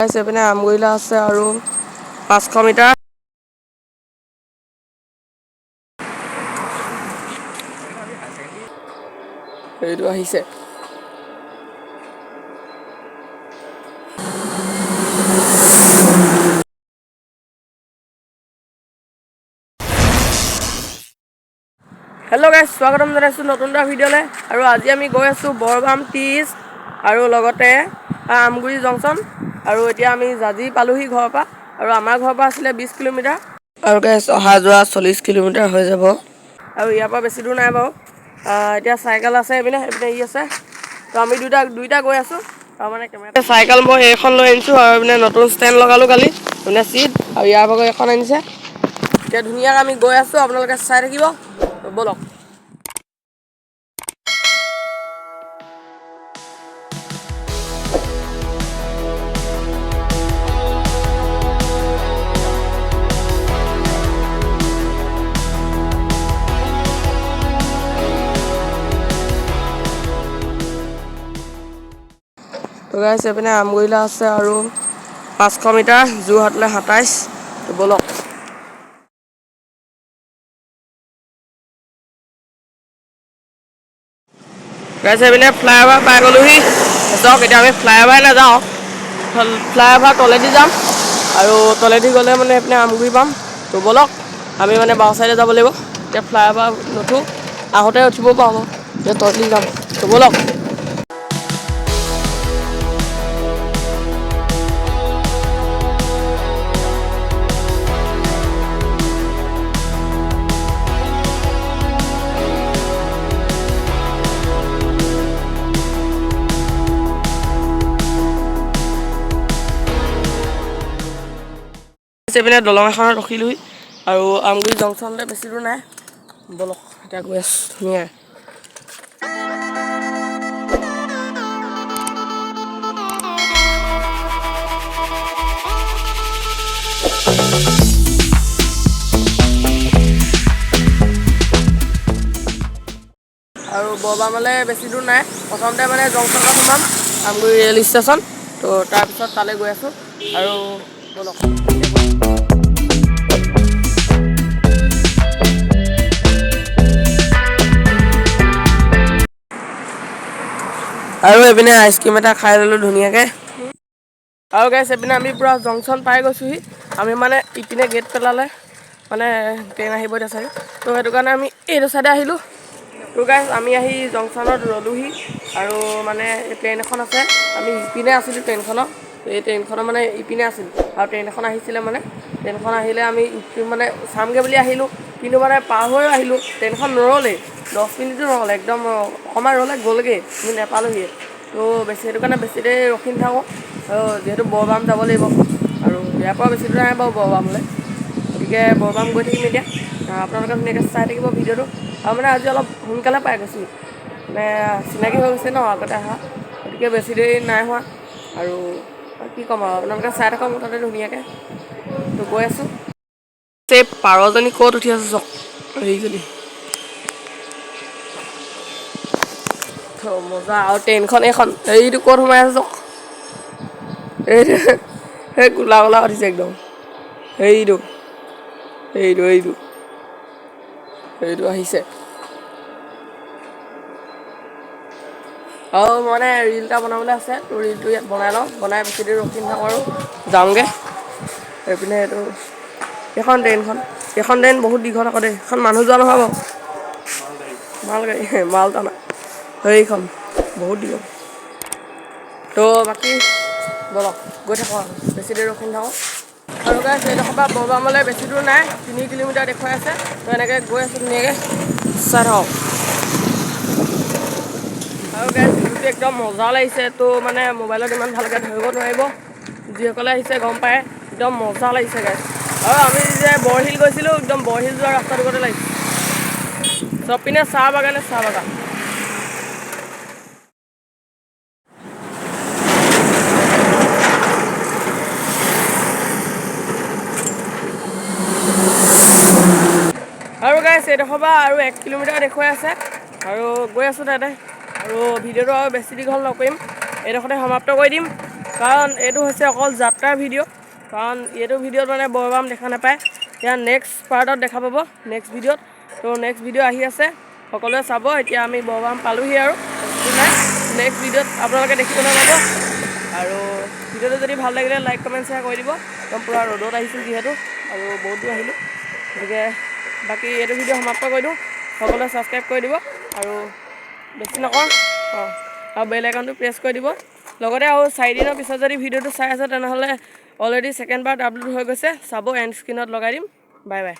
এইপিনে আমগুৰিলা আছে আৰু 500 মিটাৰ। এইটো আহিছে। হেল্ল' গাইছ, স্বাগতম জনাইছোঁ নতুন এটা ভিডিঅ'লৈ। আৰু আজি আমি গৈ আছোঁ বৰবাম 30 আৰু লগতে আমগুৰি জংচন। আৰু এতিয়া আমি জাজি পালোহি ঘৰৰ পৰা। আৰু আমাৰ ঘৰৰ পৰা আছিলে 20 কিলোমিটাৰ। আৰু গাইছ অহা যোৱা 40 কিলোমিটাৰ হৈ যাব। আৰু ইয়াৰ পৰা বেছি দূৰ নাই বাৰু। এতিয়া চাইকেল আছে, এইপিনে ই আছে। তো আমি দুইটা গৈ আছোঁ। আৰু মানে কেমেৰা চাইকেল মই এইখন লৈ আনিছোঁ। আৰু মানে নতুন ষ্টেণ্ড লগালোঁ কালি, মানে চিট। আৰু ইয়াৰ ভাগৰ এখন আনিছে। এতিয়া ধুনীয়াকৈ আমি গৈ আছোঁ, আপোনালোকে চাই থাকিব। ব'লক। তো গাইছ এইপিনে আমগুৰিলা আছে আৰু 500 মিটাৰ, যোৰহাটলৈ 27। তো ব'লক। গাইছ এইপিনে ফ্লাইঅভাৰ পাই গ'লোহি। চাওক এতিয়া আমি ফ্লাইঅভাৰ নাযাওঁ, ফ্লাইঅভাৰ তলেদি যাম। আৰু তলেদি গ'লে মানে এইপিনে আমগুৰি পাম। তো ব'লক, আমি মানে বাওঁ চাইডে যাব লাগিব। এতিয়া ফ্লাইঅভাৰ নুঠো, আহোঁতে উঠিব পাৰোঁ। এতিয়া তলেদি যাম। তো ব'লক। এইপিনে দলং এখনত ৰখিলোহি। আৰু আমগুৰি জংচনলৈ বেছি দূৰ নাই। ব'লক এতিয়া গৈ আছোঁ ধুনীয়াকৈ। আৰু বৰবামলৈ বেছি দূৰ নাই। প্ৰথমতে মানে জংচনত সোমাম, আমগুৰি ৰেল ষ্টেচন। তো তাৰপিছত তালৈ গৈ আছোঁ। আৰু ব'লক। আৰু এইপিনে আইচক্ৰীম এটা খাই ল'লোঁ ধুনীয়াকৈ। আৰু গাইছ এইপিনে আমি পূৰা জংচন পাই গৈছোঁহি। আমি মানে ইপিনে গেট পেলালে মানে ট্ৰেইন আহিব এতিয়া চাগে। তো সেইটো কাৰণে আমি এইটো চাইডে আহিলোঁ। তো গাইছ আমি আহি জংচনত ৰ'লোহি। আৰু মানে ট্ৰেইন এখন আছে, আমি ইপিনে আছিলোঁ ট্ৰেইনখনত। এই ট্ৰেইনখনৰ মানে ইপিনে আছিলোঁ। আৰু ট্ৰেইন এখন আহিছিলে, মানে ট্ৰেইনখন আহিলে আমি মানে চামগৈ বুলি আহিলোঁ। কিন্তু মানে পাৰ হৈও আহিলোঁ, ট্ৰেইনখন নৰলেই। 10 মিনিটো নহ'লে, একদম অকণমান ৰ'লে গ'লগৈ, আমি নেপালোঁহিয়ে। তো সেইটো কাৰণে বেছি দেৰি ৰখি নাথাকোঁ। আৰু যিহেতু বৰবাম যাব লাগিব, আৰু ইয়াৰ পৰা বেছি দূৰ নাই বাৰু বৰবামলৈ। গতিকে বৰবাম গৈ থাকিম এতিয়া। আপোনালোকে ধুনীয়াকৈ চাই থাকিব ভিডিঅ'টো। আৰু মানে আজি অলপ সোনকালে পাই গৈছোঁ, মানে চিনাকি হৈ গৈছে ন আগতে অহা। গতিকে বেছি দেৰি নাই হোৱা। আৰু কি ক'ম আৰু, আপোনালোকে চাই থাকক মুঠতে ধুনীয়াকৈ। তো গৈ আছোঁ। এই পাৰজনী ক'ত উঠি আছে চাওক, এইজনী। মজা। আৰু ট্ৰেইনখন এইখন, এইটো ক'ত সোমাই আছে চাওক। এইটো সেই কোলা কোলা উঠিছে একদম। এইটো আহিছে। আৰু মানে ৰিল এটা বনাবলৈ আছে। তো ৰিলটো ইয়াত বনাই লওঁ, বনাই বেছি দেৰি ৰখি নাথাকোঁ আৰু যাওঁগৈ। এইপিনে এইখন ট্ৰেইন বহুত দীঘল আকৌ দেই। এইখন মানুহ যোৱা নহয় বাৰু, মালগাড়ী, মাল টনা। এইখন বহুত দীঘল। তো বাকী ব'লক গৈ থাকোঁ আৰু বেছি দেৰি ৰখি নাথাকোঁ। আৰু গাইছ এইডোখৰ পৰা বৰবামলৈ বেছি দূৰ নাই, 3 কিলোমিটাৰ দেখুৱাই আছে। তো এনেকৈ গৈ আছোঁ ধুনীয়াকৈ, চাই থাকক। আৰু গাইছ ভিউটো একদম মজা লাগিছে। তো মানে মোবাইলত ইমান ভালকৈ ধৰিব নোৱাৰিব, যিসকলে আহিছে গম পায়। একদম মজা লাগিছে গাইছ। আৰু আমি যে বৰশিল গৈছিলোঁ, একদম বৰশিল যোৱা ৰাস্তাটো গতে লাগিছে। চব পিনে চাহ বাগানে চাহ বাগান। আৰু গাইছ এইডোখৰ পৰা আৰু 1 কিলোমিটাৰ দেখুৱাই আছে। আৰু গৈ আছোঁ তাতে। আৰু ভিডিঅ'টো আৰু বেছি দীঘল নকৰিম, এইডোখৰতে সমাপ্ত কৰি দিম। কাৰণ এইটো হৈছে অকল যাত্ৰাৰ ভিডিঅ', কাৰণ এইটো ভিডিঅ'ত মানে বৰবাম দেখা নাপায়। এতিয়া নেক্সট পাৰ্টত দেখা পাব, নেক্সট ভিডিঅ'ত। তো নেক্সট ভিডিঅ' আহি আছে, সকলোৱে চাব। এতিয়া আমি বৰবাম পালোহি আৰু নাই, নেক্সট ভিডিঅ'ত আপোনালোকে দেখিবলৈ পাব। আৰু ভিডিঅ'টো যদি ভাল লাগিলে লাইক কমেণ্ট শ্বেয়াৰ কৰি দিব। একদম পূৰা ৰ'দত আহিছোঁ যিহেতু, আৰু বহুত দূৰ আহিলোঁ, গতিকে বাকী এইটো ভিডিঅ' সমাপ্ত কৰি দিওঁ। সকলোৱে ছাবস্ক্ৰাইব কৰি দিব আৰু বেছি নকওঁ আৰু বেল আইকনটো প্ৰেছ কৰি দিব। লগতে আৰু 4 দিনৰ পিছত যদি ভিডিঅ'টো চাই আছে তেনেহ'লে অলৰেডি ছেকেণ্ড পাৰ্ট আপলোড হৈ গৈছে, চাব, এণ্ড স্ক্ৰীণত লগাই দিম। Bye bye.